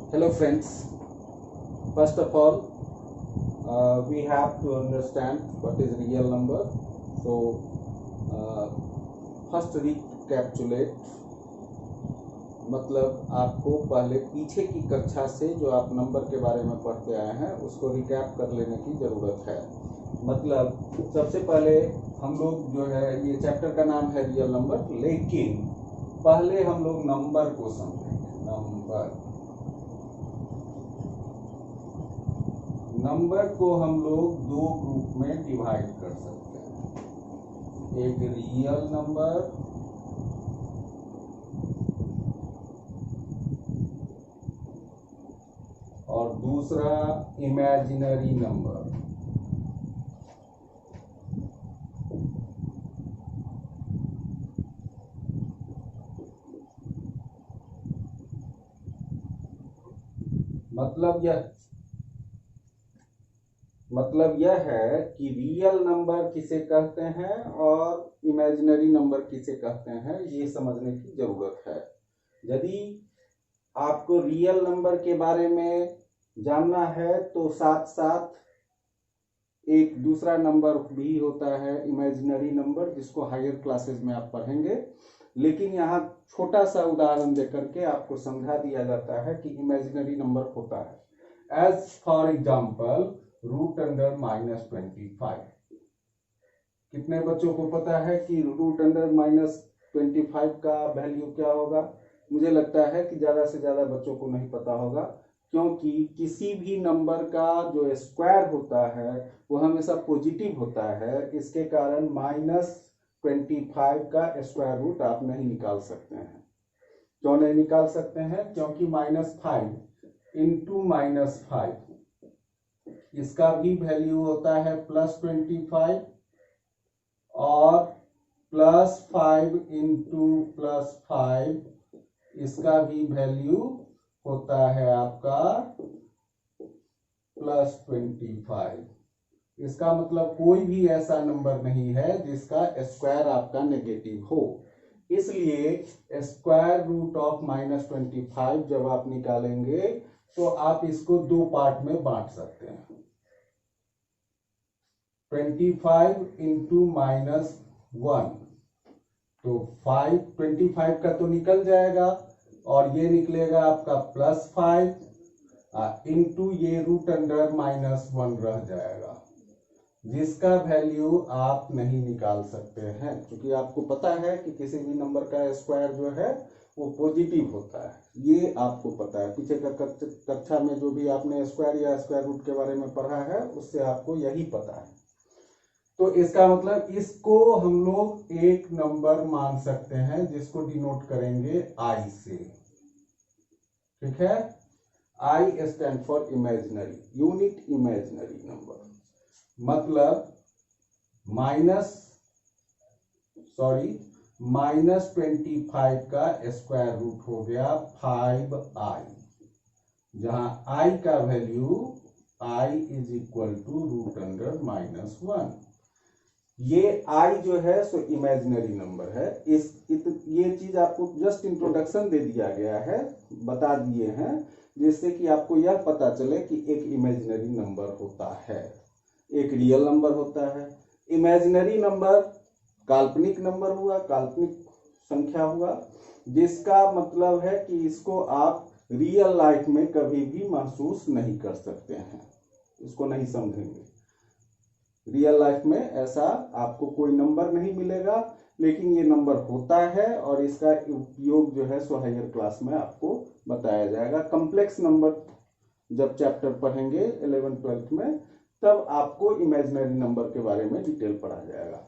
Hello friends, first of all we have to understand what is real number. So first recapitulate मतलब आपको पहले पीछे की कक्षा से जो आप नंबर के बारे में पढ़ते आए हैं उसको रिकैप कर लेने की ज़रूरत है। मतलब सबसे पहले हम लोग जो है ये चैप्टर का नाम है रियल नंबर, लेकिन पहले हम लोग नंबर को समझेंगे। नंबर को हम लोग दो ग्रुप में डिवाइड कर सकते हैं, एक रियल नंबर और दूसरा इमेजिनरी नंबर। मतलब यह है कि रियल नंबर किसे कहते हैं और इमेजिनरी नंबर किसे कहते हैं, ये समझने की जरूरत है। यदि आपको रियल नंबर के बारे में जानना है तो साथ साथ एक दूसरा नंबर भी होता है इमेजिनरी नंबर, जिसको हायर क्लासेस में आप पढ़ेंगे। लेकिन यहाँ छोटा सा उदाहरण देकर के आपको समझा दिया जाता है कि इमेजिनरी नंबर होता है। As for example √(-25). कितने बच्चों को पता है कि √(-25) का वैल्यू क्या होगा? मुझे लगता है कि ज्यादा से ज्यादा बच्चों को नहीं पता होगा, क्योंकि किसी भी नंबर का जो स्क्वायर होता है वो हमेशा पॉजिटिव होता है। इसके कारण -25 का स्क्वायर रूट आप नहीं निकाल सकते हैं। क्यों नहीं निकाल सकते हैं? क्योंकि -5 इंटू -5 इसका भी वैल्यू होता है +25 और +5 इंटू +5 इसका भी वैल्यू होता है आपका +25। इसका मतलब कोई भी ऐसा नंबर नहीं है जिसका स्क्वायर आपका नेगेटिव हो। इसलिए स्क्वायर रूट ऑफ -25 जब आप निकालेंगे तो आप इसको दो पार्ट में बांट सकते हैं। 25 इंटू -1 तो 25 का तो निकल जाएगा और ये निकलेगा आपका +5 इंटू ये √(-1) रह जाएगा, जिसका वैल्यू आप नहीं निकाल सकते हैं, क्योंकि आपको पता है कि किसी भी नंबर का स्क्वायर जो है वो पॉजिटिव होता है। ये आपको पता है, पीछे का कक्षा में जो भी आपने स्क्वायर या स्क्वायर रूट के बारे में पढ़ा है उससे आपको यही पता है। तो इसका मतलब इसको हम लोग एक नंबर मान सकते हैं जिसको डिनोट करेंगे I से। ठीक है, I stand for imaginary, unit imaginary number. मतलब -25 का स्क्वायर रूट हो गया 5i, जहां I का value I is equal to √(-1). ये I जो है सो इमेजिनरी नंबर है। ये चीज आपको जस्ट इंट्रोडक्शन दे दिया गया है, बता दिए हैं, जिससे कि आपको यह पता चले कि एक इमेजिनरी नंबर होता है, एक रियल नंबर होता है। इमेजिनरी नंबर काल्पनिक नंबर हुआ, काल्पनिक संख्या हुआ, जिसका मतलब है कि इसको आप रियल लाइफ में कभी भी महसूस नहीं कर सकते हैं, इसको नहीं समझेंगे। रियल लाइफ में ऐसा आपको कोई नंबर नहीं मिलेगा, लेकिन ये नंबर होता है और इसका उपयोग जो है सो हायर क्लास में आपको बताया जाएगा। कॉम्प्लेक्स नंबर जब चैप्टर पढ़ेंगे 11th-12th में, तब आपको इमेजिनरी नंबर के बारे में डिटेल पढ़ा जाएगा।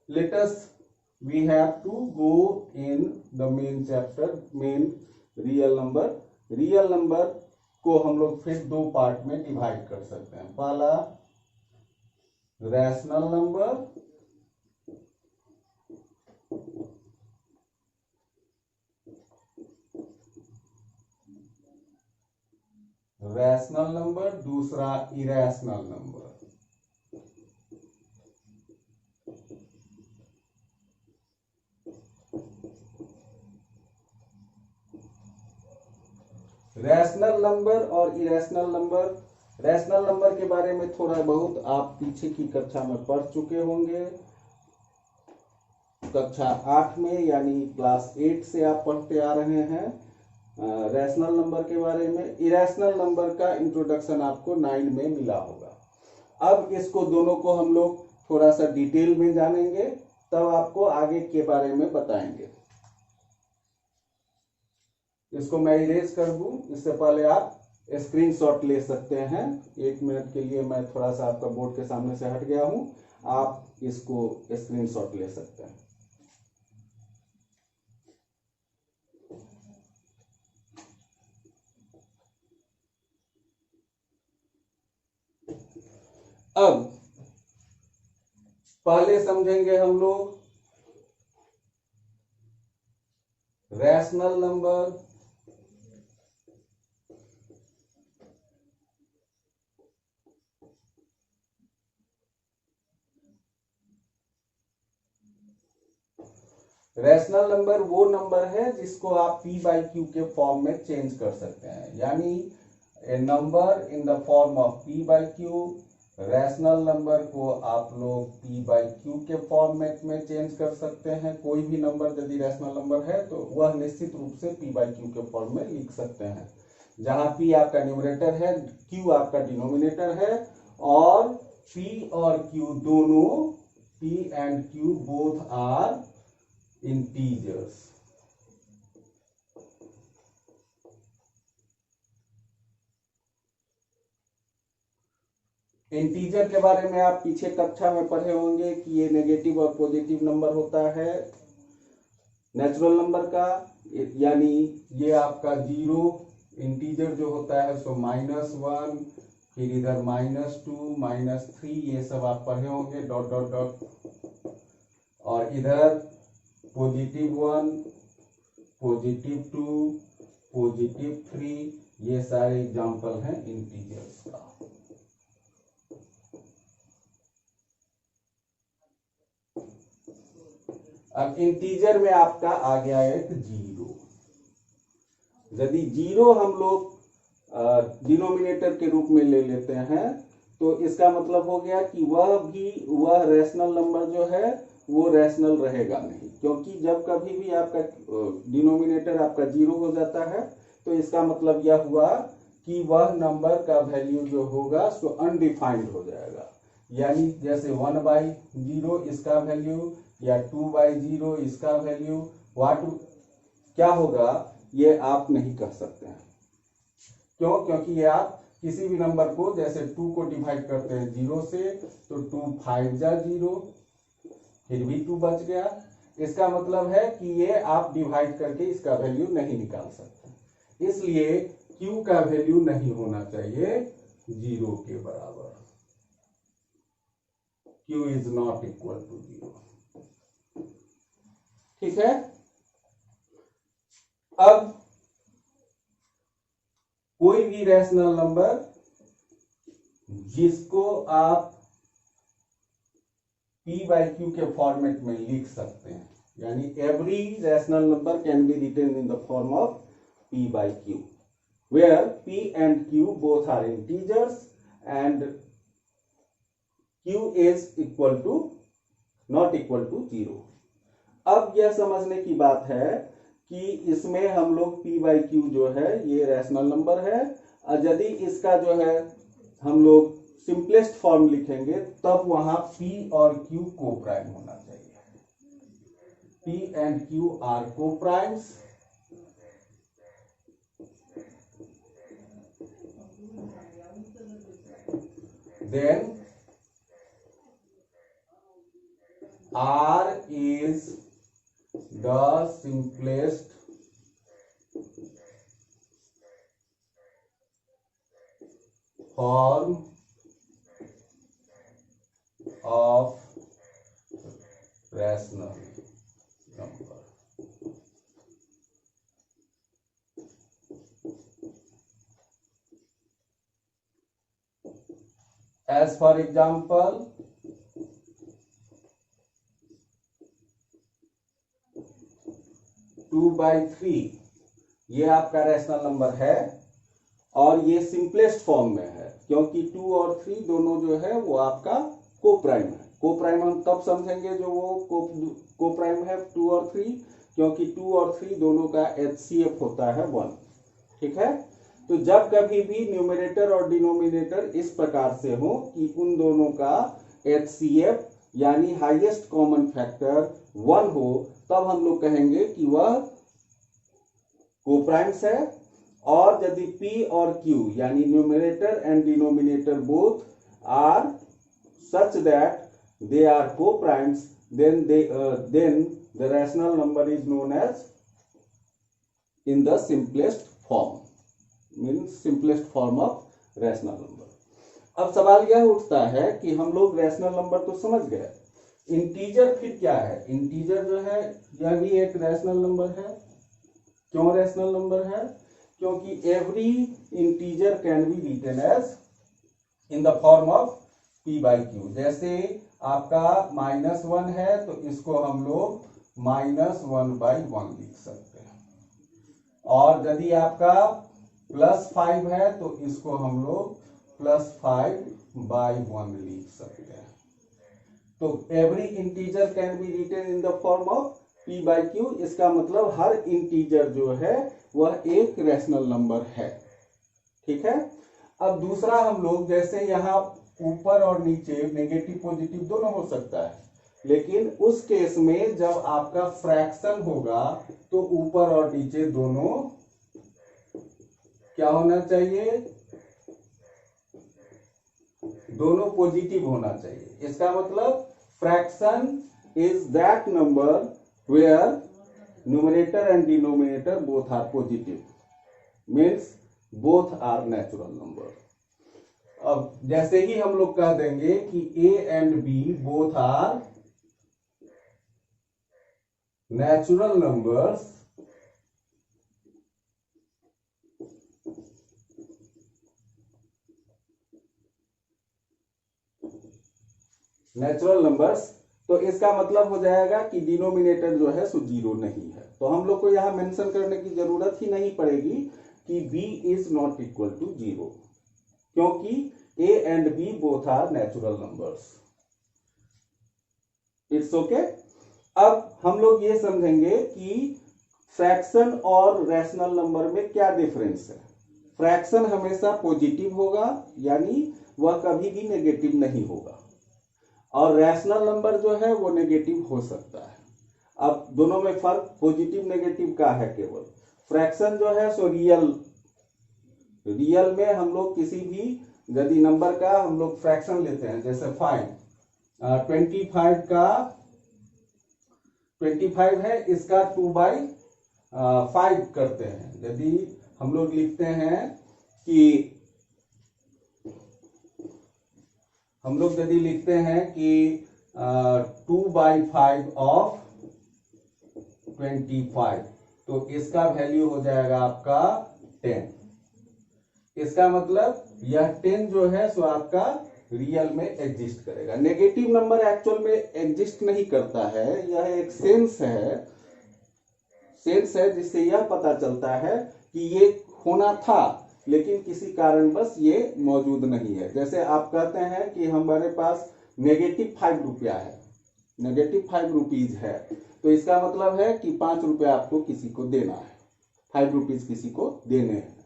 let us we have to go in the main chapter, main real number को हम लोग फिर दो पार्ट में डिवाइड कर सकते हैं। पहला रैशनल नंबर, दूसरा इरेशनल नंबर। रैशनल नंबर और इरेशनल नंबर। रैशनल नंबर के बारे में थोड़ा बहुत आप पीछे की कक्षा में पढ़ चुके होंगे, कक्षा 8 में, यानी क्लास 8 से आप पढ़ते आ रहे हैं रैशनल नंबर के बारे में। इरेशनल नंबर का इंट्रोडक्शन आपको 9 में मिला होगा। अब इसको दोनों को हम लोग थोड़ा सा डिटेल में जानेंगे, तब आपको आगे के बारे में बताएंगे। इसको मैं इरेज कर दूं, इससे पहले आप स्क्रीनशॉट ले सकते हैं। 1 मिनट के लिए मैं थोड़ा सा आपका बोर्ड के सामने से हट गया हूं, आप इसको स्क्रीनशॉट ले सकते हैं। अब पहले समझेंगे हम लोग रैशनल नंबर, रैशनल नंबर वो नंबर है जिसको आप p बाई क्यू के फॉर्म में चेंज कर सकते हैं, यानी a number in the form of p by q. Rational number को आप लोग p बाई क्यू के फॉर्मेट में चेंज कर सकते हैं। कोई भी नंबर यदि रैशनल नंबर है तो वह निश्चित रूप से p बाई क्यू के फॉर्म में लिख सकते हैं, जहां p आपका न्यूमरेटर है, q आपका डिनोमिनेटर है, और p और q दोनों, p and q both are integers. Integer के बारे में आप पीछे कक्षा में पढ़े होंगे कि ये नेगेटिव और पॉजिटिव नंबर होता है नेचुरल नंबर का, यानी ये आपका 0 इंटीजर जो होता है सो -1, फिर इधर -2, -3, ये सब आप पढ़े होंगे, डॉट डॉट डॉट। और इधर +1, +2, +3, ये सारे एग्जाम्पल हैं इंटीजर्स का। अब इंटीजर में आपका आ गया एक 0। यदि 0 हम लोग डिनोमिनेटर के रूप में ले लेते हैं तो इसका मतलब हो गया कि वह रैशनल नंबर जो है वो रैशनल रहेगा नहीं, क्योंकि जब कभी भी आपका डिनोमिनेटर आपका 0 हो जाता है तो इसका मतलब यह हुआ कि वह नंबर का वैल्यू जो होगा सो अनडिफाइंड हो जाएगा। यानी जैसे 1/0 इसका वैल्यू, या 2/0 इसका वैल्यू, क्या होगा ये आप नहीं कह सकते हैं। क्यों? क्योंकि ये आप किसी भी नंबर को, जैसे 2 को डिवाइड करते हैं 0 से, तो 2 5 जा 0, फिर भी 2 बच गया। इसका मतलब है कि ये आप डिवाइड करके इसका वैल्यू नहीं निकाल सकते, इसलिए q का वैल्यू नहीं होना चाहिए 0 के बराबर। q is not equal to 0। ठीक है। अब कोई भी रैशनल नंबर जिसको आप p बाई क्यू के फॉर्मेट में लिख सकते हैं, यानी every rational number can be written in the form of p by q, where p and q both are integers and q is equal to not equal to 0। अब यह समझने की बात है कि इसमें हम लोग p बाई क्यू जो है ये रैशनल नंबर है, और यदि इसका जो है हम लोग सिंपलेस्ट फॉर्म लिखेंगे तब वहां p और q को प्राइम होना चाहिए। p and q are coprimes, then r is the simplest form of rational number। As for example, 2/3 ये आपका रैशनल नंबर है, और ये सिंपलेस्ट फॉर्म में है, क्योंकि 2 और 3 दोनों जो है वो आपका कोप्राइम है। कोप्राइम हम तब समझेंगे जो वो कोप्राइम है 2 और 3, क्योंकि 2 और 3 दोनों का HCF होता है 1। ठीक है, तो जब कभी भी न्यूमरेटर और डिनोमिनेटर इस प्रकार से हो कि उन दोनों का HCF यानी हाईएस्ट कॉमन फैक्टर 1 हो, तब हम लोग कहेंगे कि वह कोप्राइम्स है। और यदि P और Q यानी numerator and denominator both are such that they are co-primes, then the rational number is known as in the simplest form, means simplest form of rational number. अब सवाल यह उठता है कि हम लोग रैशनल नंबर तो समझ गए, इंटीजर फिर क्या है? इंटीजर जो है यह भी एक रैशनल नंबर है। क्यों रैशनल नंबर है? क्योंकि every integer can be written as in the form of P/Q। जैसे आपका -1 है तो इसको हम लोग -1/1 लिख सकते हैं, और यदि आपका +5 है तो इसको हम लोग +5/1 लिख सकते हैं। तो every integer can be written in the form of P/Q। इसका मतलब हर इंटीजर जो है वह एक रैशनल नंबर है। ठीक है, अब दूसरा हम लोग जैसे यहाँ ऊपर और नीचे नेगेटिव पॉजिटिव दोनों हो सकता है, लेकिन उस केस में जब आपका फ्रैक्शन होगा तो ऊपर और नीचे दोनों क्या होना चाहिए? दोनों पॉजिटिव होना चाहिए। इसका मतलब fraction is that number where numerator and denominator both are positive, means both are natural number. अब जैसे ही हम लोग कह देंगे कि A and B both are natural numbers, तो इसका मतलब हो जाएगा कि डिनोमिनेटर जो है सो 0 नहीं है। तो हम लोग को यहां मेंशन करने की जरूरत ही नहीं पड़ेगी कि B is not equal to 0, क्योंकि A and B both are natural numbers. It's okay. अब हम लोग ये समझेंगे कि फ्रैक्शन और रैशनल नंबर में क्या डिफरेंस है। फ्रैक्शन हमेशा पॉजिटिव होगा, यानी वह कभी भी नेगेटिव नहीं होगा, और रैशनल नंबर जो है वो नेगेटिव हो सकता है। अब दोनों में फर्क पॉजिटिव नेगेटिव का है केवल। फ्रैक्शन जो है सो रियल में हम लोग किसी भी यदि नंबर का हम लोग फ्रैक्शन लेते हैं, जैसे 25 है, इसका 2/5 करते हैं। यदि हम लोग लिखते हैं कि 2/5 ऑफ 25, तो इसका वैल्यू हो जाएगा आपका 10। इसका मतलब यह 10 जो है सो आपका रियल में एग्जिस्ट करेगा। नेगेटिव नंबर एक्चुअल में एग्जिस्ट नहीं करता है, यह एक सेंस है जिससे यह पता चलता है कि ये होना था, लेकिन किसी कारणवश ये मौजूद नहीं है। जैसे आप कहते हैं कि हमारे पास -5 रुपया है, -5 है, तो इसका मतलब है कि 5 रुपया आपको किसी को देना है, 5 रुपीज किसी को देने हैं।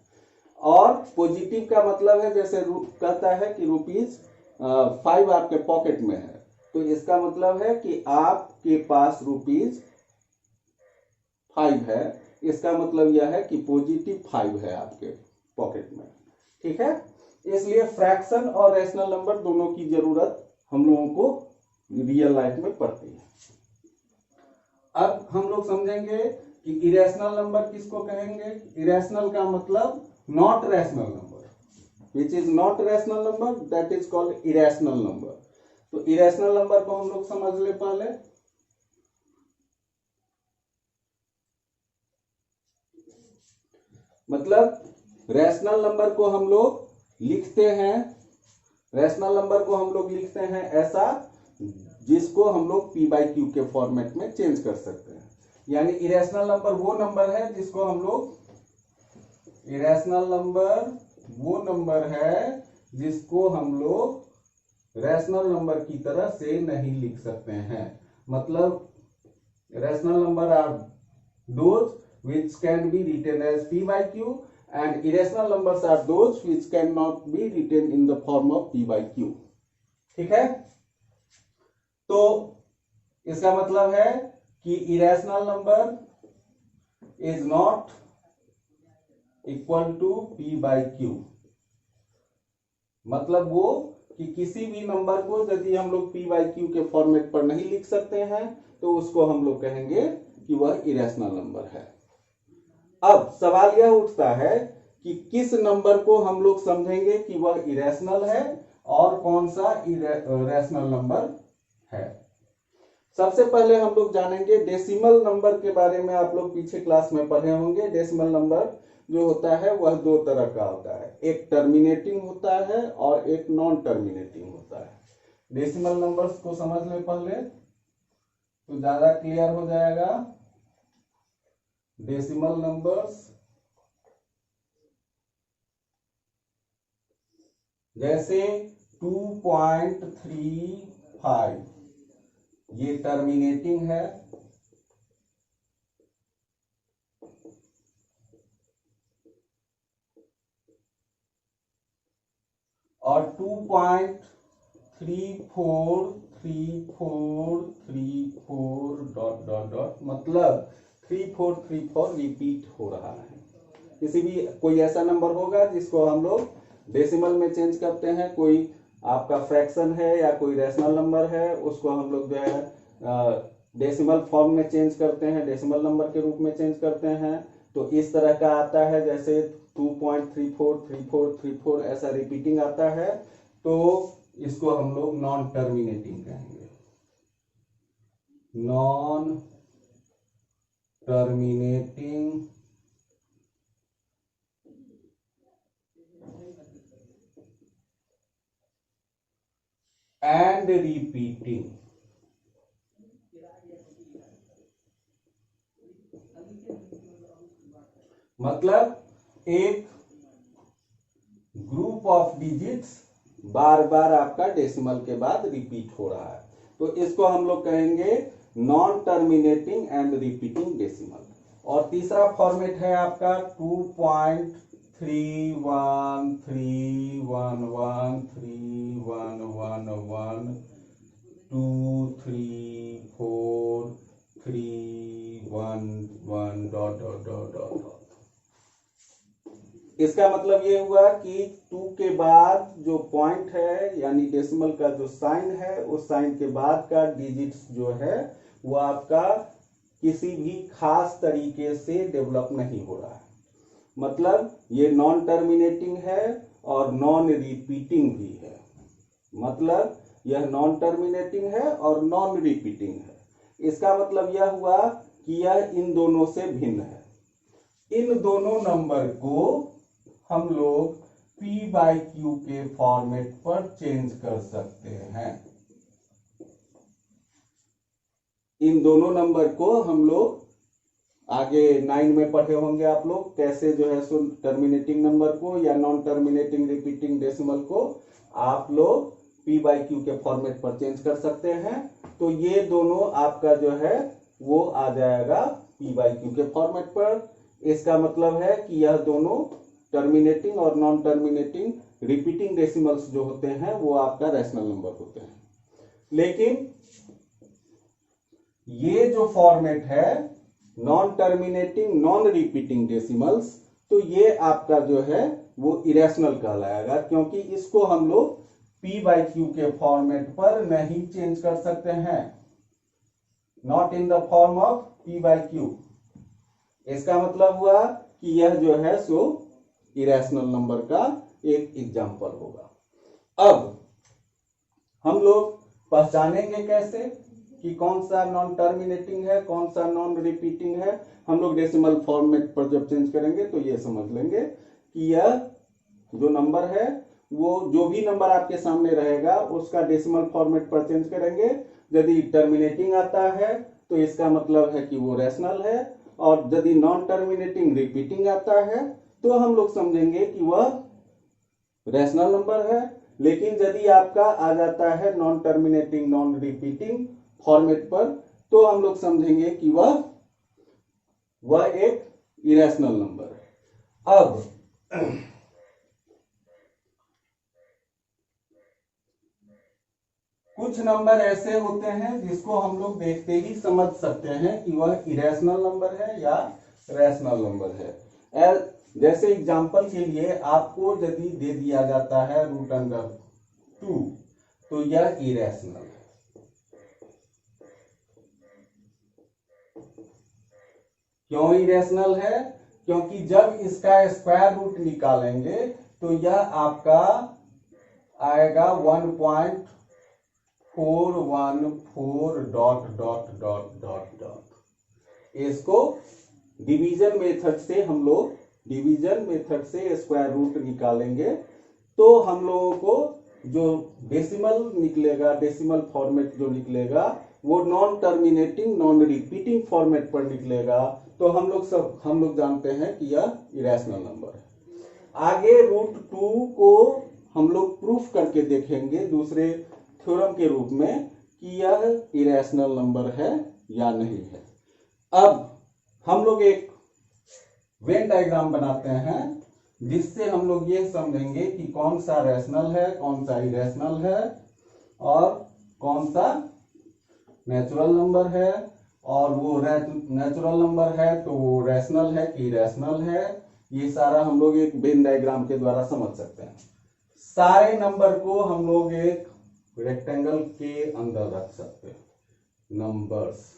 और पॉजिटिव का मतलब है जैसे कहता है कि ₹5 आपके पॉकेट में है, तो इसका मतलब है कि आपके पास ₹5 है। इसका मतलब यह है कि पॉजिटिव 5 है आपके पॉकेट में। ठीक है, इसलिए फ्रैक्शन और रैशनल नंबर दोनों की जरूरत हम लोगों को रियल लाइफ में पड़ती है। अब हम लोग समझेंगे कि इरेशनल नंबर किसको कहेंगे। इरेशनल का मतलब not rational number, which is not rational number, that is called irrational number. तो इरेशनल नंबर को हम लोग समझ ले पहले। मतलब रैशनल नंबर को हम लोग लिखते हैं ऐसा जिसको हम लोग P/Q के फॉर्मेट में चेंज कर सकते हैं। यानी इरेशनल नंबर वो नंबर है जिसको हम लोग इरेशनल नंबर वो नंबर है जिसको हम लोग रैशनल नंबर की तरह से नहीं लिख सकते हैं। मतलब rational number are those which can be written as p by q and irrational numbers are those which cannot be written in the form of p by q। ठीक है, तो इसका मतलब है कि irrational number is not equal to p by q। मतलब वो कि किसी भी नंबर को यदि हम लोग p by q के फॉर्मेट पर नहीं लिख सकते हैं तो उसको हम लोग कहेंगे कि वह इरेशनल नंबर है। अब सवाल यह उठता है कि किस नंबर को हम लोग समझेंगे कि वह इरेशनल है और कौन सा रैशनल नंबर है। सबसे पहले हम लोग जानेंगे डेसिमल नंबर के बारे में। आप लोग पीछे क्लास में पढ़े होंगे। डेसिमल नंबर जो होता है वह दो तरह का होता है, एक टर्मिनेटिंग होता है और एक नॉन टर्मिनेटिंग होता है। डेसिमल नंबर्स को समझ ले पहले तो ज्यादा क्लियर हो जाएगा। डेसिमल नंबर्स जैसे 2.35 ये टर्मिनेटिंग है और 2.343434 मतलब 3434 रिपीट हो रहा है। किसी भी कोई ऐसा नंबर होगा जिसको हम लोग डेसिमल में चेंज करते हैं, कोई आपका फ्रैक्शन है या कोई रैशनल नंबर है, उसको हम लोग जो है डेसिमल फॉर्म में चेंज करते हैं, डेसिमल नंबर के रूप में चेंज करते हैं। तो इस तरह का आता है जैसे 2.343434 ऐसा रिपीटिंग आता है, तो इसको हम लोग नॉन टर्मिनेटिंग कहेंगे। Non terminating and repeating. मतलब एक ग्रुप ऑफ डिजिट्स बार बार आपका डेसिमल के बाद रिपीट हो रहा है, तो इसको हम लोग कहेंगे non terminating and repeating decimal. और तीसरा फॉर्मेट है आपका 2.313131234311 इसका मतलब ये हुआ कि 2 के बाद जो पॉइंट है यानी डेसिमल का जो साइन है उस साइन के बाद का डिजिट्स जो है वो आपका किसी भी खास तरीके से डेवलप नहीं हो रहा है। मतलब ये नॉन टर्मिनेटिंग है और नॉन रिपीटिंग भी है। मतलब यह नॉन टर्मिनेटिंग है और नॉन रिपीटिंग है। इसका मतलब यह हुआ कि यह इन दोनों से भिन्न है। इन दोनों नंबर को हम लोग p by q के फॉर्मेट पर चेंज कर सकते हैं। इन दोनों नंबर को हम लोग आगे 9 में पढ़े होंगे आप लोग, कैसे जो है सो टर्मिनेटिंग नंबर को या नॉन टर्मिनेटिंग रिपीटिंग डेसिमल को आप लोग p by q के फॉर्मेट पर चेंज कर सकते हैं। तो ये दोनों आपका जो है वो आ जाएगा p by q के फॉर्मेट पर। इसका मतलब है कि यह दोनों टर्मिनेटिंग और नॉन टर्मिनेटिंग रिपीटिंग डेसिमल्स जो होते हैं वो आपका रैशनल नंबर होते हैं। लेकिन ये जो फॉर्मेट है non terminating non repeating decimals, तो ये आपका जो है वो इरेशनल कहलाएगा, क्योंकि इसको हम लोग p by q के फॉर्मेट पर नहीं चेंज कर सकते हैं, not in the form of p by q। इसका मतलब हुआ कि यह जो है सो इरेशनल नंबर का एक एग्जाम्पल होगा। अब हम लोग पहचानेंगे कैसे कि कौन सा नॉन टर्मिनेटिंग है कौन सा नॉन रिपीटिंग है। हम लोग डेसिमल फॉर्मेट पर जब चेंज करेंगे तो ये समझ लेंगे कि यह जो नंबर है वो जो भी नंबर आपके सामने रहेगा उसका डेसिमल फॉर्मेट पर चेंज करेंगे। यदि टर्मिनेटिंग आता है तो इसका मतलब है कि वो रैशनल है, और यदि नॉन टर्मिनेटिंग रिपीटिंग आता है तो हम लोग समझेंगे कि वह रैशनल नंबर है। लेकिन यदि आपका आ जाता है non terminating non repeating format पर, तो हम लोग समझेंगे कि वह एक इरेशनल नंबर है। अब कुछ नंबर ऐसे होते हैं जिसको हम लोग देखते ही समझ सकते हैं कि वह इरेशनल नंबर है या रैशनल नंबर है। जैसे एग्जांपल के लिए आपको यदि दे दिया जाता है √2, तो यह इरेशनल है। क्यों इरेशनल है? क्योंकि जब इसका स्क्वायर रूट निकालेंगे तो यह आपका आएगा 1.414 ... इसको डिवीजन मेथड से हम लोग स्क्वायर रूट निकालेंगे तो हम लोगों को जो डेसिमल निकलेगा, डेसिमल फॉर्मेट जो निकलेगा वो non terminating non repeating format पर निकलेगा। तो हम लोग जानते हैं कि यह इरेशनल नंबर है। आगे √2 को हम लोग प्रूफ करके देखेंगे दूसरे थ्योरम के रूप में कि यह इरेशनल नंबर है या नहीं है। अब हम लोग एक वेन डायग्राम बनाते हैं जिससे हम लोग ये समझेंगे कि कौन सा रैशनल है, कौन सा इरेशनल है और कौन सा नेचुरल नंबर है, और वो नेचुरल नंबर है तो वो रैशनल है कि इरेशनल है। ये सारा हम लोग एक वेन डायग्राम के द्वारा समझ सकते हैं। सारे नंबर को हम लोग एक रेक्टेंगल के अंदर रख सकते हैं। नंबर्स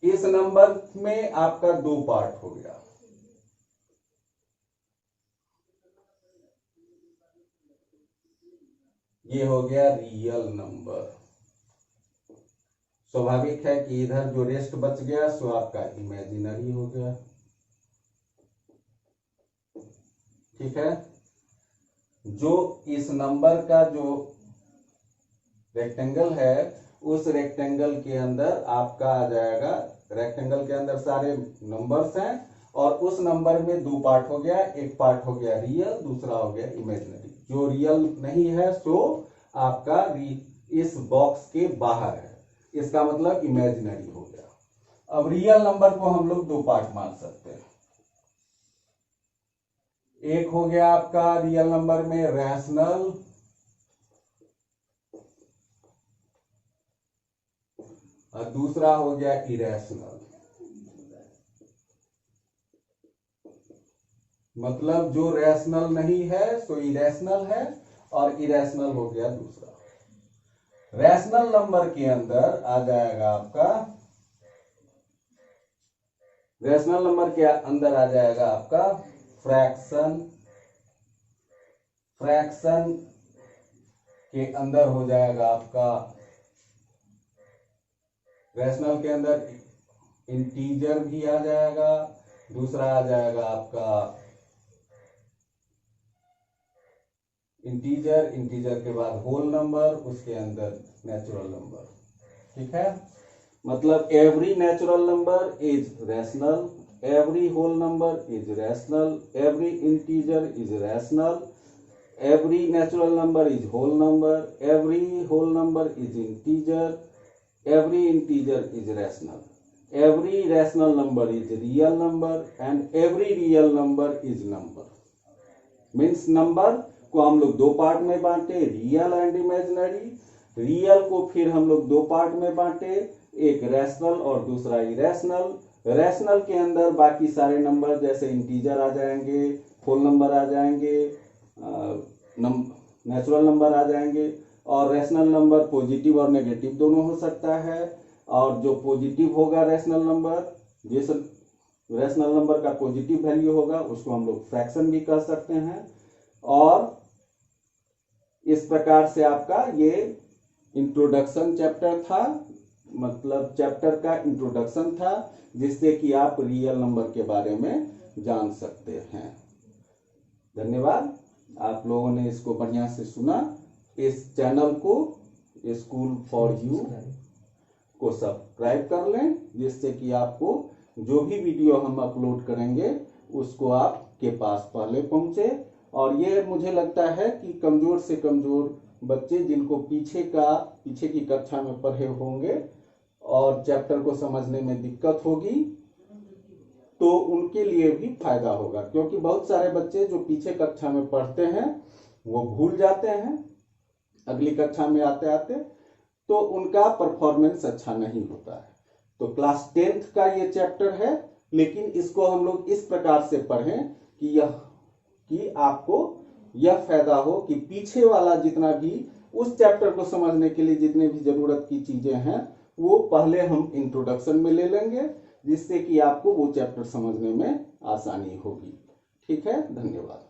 इस नंबर में आपका दो पार्ट हो गया। ये हो गया रियल नंबर। स्वाभाविक है कि इधर जो रेस्ट बच गया सो आपका इमेजिनरी हो गया। ठीक है, जो इस नंबर का जो रेक्टेंगल है उस रेक्टेंगल के अंदर आपका आ जाएगा, रेक्टेंगल के अंदर सारे नंबर्स हैं और उस नंबर में दो पार्ट हो गया, एक पार्ट हो गया रियल, दूसरा हो गया इमेजिनरी। जो रियल नहीं है सो आपका इस बॉक्स के बाहर है, इसका मतलब इमेजिनरी हो गया। अब रियल नंबर को हम लोग दो पार्ट मान सकते हैं। एक हो गया आपका रियल नंबर में रैशनल और दूसरा हो गया इरेशनल। मतलब जो रैशनल नहीं है सो इरेशनल है और इरेशनल हो गया दूसरा। रैशनल नंबर के अंदर आ जाएगा आपका, रैशनल नंबर के अंदर आ जाएगा आपका फ्रैक्शन, फ्रैक्शन के अंदर हो जाएगा आपका, रैशनल के अंदर इंटीजर भी आ जाएगा, दूसरा आ जाएगा आपका इंटीजर, इंटीजर के बाद होल नंबर, उसके अंदर नेचुरल नंबर। ठीक है, मतलब every natural number is rational, every whole number is rational, every integer is rational, every natural number is whole number, every whole number is integer, every integer is rational, every rational number is real number and every real number is number। Means number को हम लोग दो part में बांटे, real and imaginary. Real को फिर हम लोग दो पार्ट में बांटे, एक रैशनल और दूसरा इरेशनल। रैशनल के अंदर बाकी सारे नंबर जैसे इंटीजर आ जाएंगे, होल नंबर आ जाएंगे, नेचुरल नंबर आ जाएंगे। और रैशनल नंबर पॉजिटिव और नेगेटिव दोनों हो सकता है, और जो पॉजिटिव होगा रैशनल नंबर, जिस रैशनल नंबर का पॉजिटिव वैल्यू होगा उसको हम लोग फ्रैक्शन भी कह सकते हैं। और इस प्रकार से आपका ये इंट्रोडक्शन चैप्टर था, मतलब चैप्टर का इंट्रोडक्शन था जिससे कि आप रियल नंबर के बारे में जान सकते हैं। धन्यवाद, आप लोगों ने इसको बढ़िया से सुना। इस चैनल को स्कूल फॉर यू को सब्सक्राइब कर लें जिससे कि आपको जो भी वीडियो हम अपलोड करेंगे उसको आपके पास पहले पहुंचे। और ये मुझे लगता है कि कमजोर से कमजोर बच्चे जिनको पीछे की कक्षा में पढ़े होंगे और चैप्टर को समझने में दिक्कत होगी तो उनके लिए भी फायदा होगा, क्योंकि बहुत सारे बच्चे जो पीछे कक्षा में पढ़ते हैं वो भूल जाते हैं अगली कक्षा में आते आते, तो उनका परफॉर्मेंस अच्छा नहीं होता है। तो क्लास 10th का ये चैप्टर है, लेकिन इसको हम लोग इस प्रकार से पढ़ें कि आपको यह फायदा हो कि पीछे वाला जितना भी उस चैप्टर को समझने के लिए जितने भी जरूरत की चीजें हैं वो पहले हम इंट्रोडक्शन में ले लेंगे, जिससे कि आपको वो चैप्टर समझने में आसानी होगी। ठीक है, धन्यवाद।